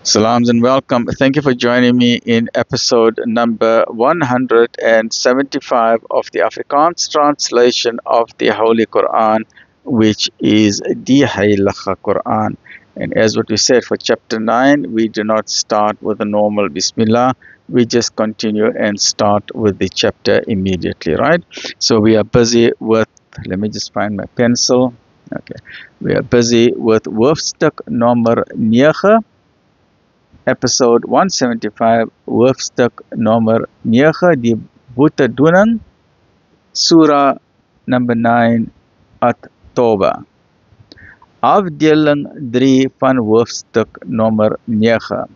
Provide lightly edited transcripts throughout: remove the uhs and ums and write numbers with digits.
Salams and welcome. Thank you for joining me in episode number 175 of the Afrikaans translation of the Holy Quran, which is the Heilige Quran. And as what we said for chapter 9, we do not start with the normal Bismillah. We just continue and start with the chapter immediately, right? So we are busy with, let me just find my pencil. Okay. We are busy with hoofstuk number 9. Episode 175, hoofstuk nommer 9, die boetedoening, Surah number 9, At-Tawbah. Afdeling 3 van hoofstuk nommer 9.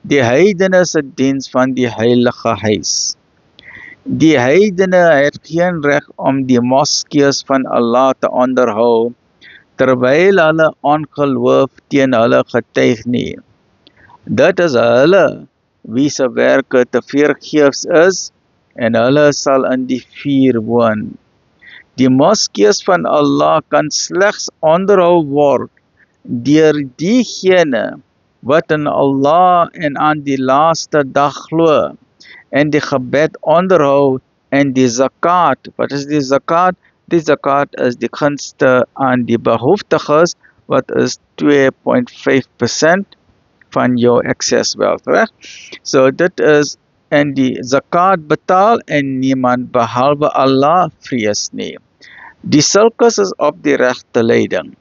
Die heidene se diens van die heilige huis. Die heidene het geen reg om die moskees van Allah te onderhou, terwyl hulle ongeloof teen hulle getuig nie. Dit is hulle wie se werke te vergeefs is en hulle sal in die vuur woon. Die moskees van Allah kan slegs onderhou word deur diegene wat in Allah en aan die laaste dag glo en die gebed onderhou en die zakat. Wat is die zakat? Die zakat is die gunste aan die behoeftiges, wat is 2.5% van jou excess wealth, reg? So dit is, en die zakat betaal en niemand behalwe Allah vrees nie. Die sulkes is op die regte leiding.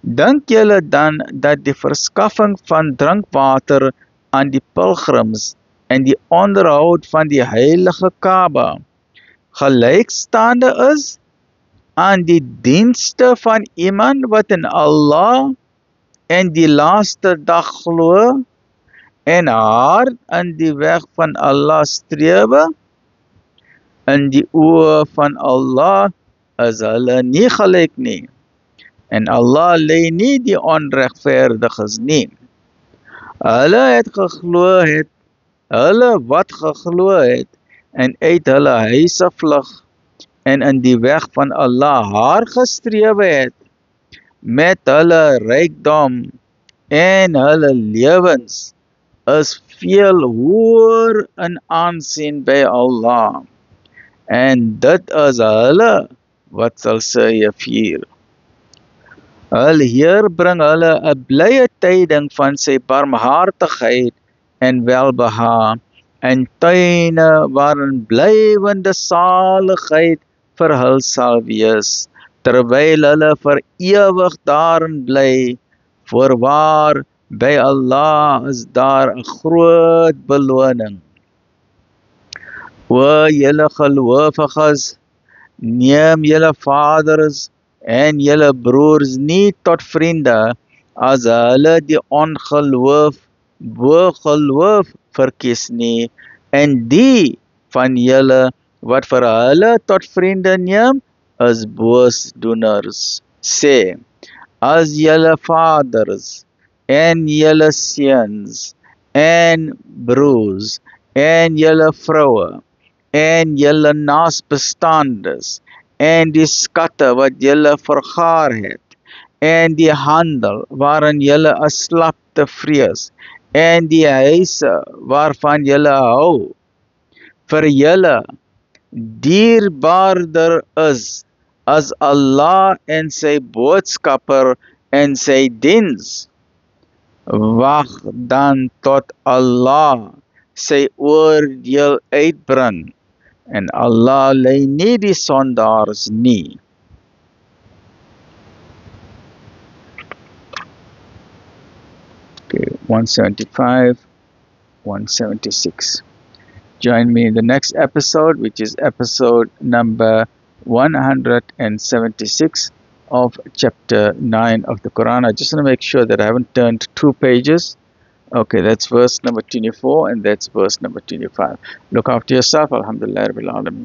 Dink julle dan dat die verskaffing van drinkwater aan die pilgrims en die onderhoud van die heilige Kaaba gelykstaande is aan die dienste van iemand wat in Allah en die laaste dag glo en hard in die weg van Allah strewe? In die oë van Allah is hulle nie gelyk nie, en Allah lei nie die onregverdiges nie. Hulle wat geglo het en uit hulle huise vlug en in die weg van Allah haar gestrewe het, met hulle rykdom en hulle lewens is veel hoër in aansien by Allah, en dit is hulle wat sal seëvier. Hulle Heer bring hulle 'n blye tyding van sy barmhartigheid en welbehae, en tuine waarin blywende saligheid vir hul sal wees, terwyl hulle vir ewig daarin bly. Voorwaar, by Allah is daar 'n groot beloning. O julle gelowiges, neem julle vaders en julle broers nie tot vriende as hulle die ongeloof bo geloof verkies nie, en die van julle wat vir hulle tot vriende neem is boosdoeners. Sê, as julle vaders en julle seuns en broers en julle vroue en julle naasbestaandes en die skatte wat julle vergaar het en die handel waarin julle 'n slap te vrees en die huise waarvan julle hou vir julle dierbaarder is as Allah en sy boodskapper en sy diens. Wag dan tot Allah sy oordeel uitbring, en Allah lei nie die sondaars nie. Okay, 175, 176. Join me in the next episode, which is episode number 176 of chapter 9 of the Quran. I just want to make sure that I haven't turned 2 pages. Okay, that's verse number 24 and that's verse number 25. Look after yourself. Alhamdulillah Rabbil Alameen.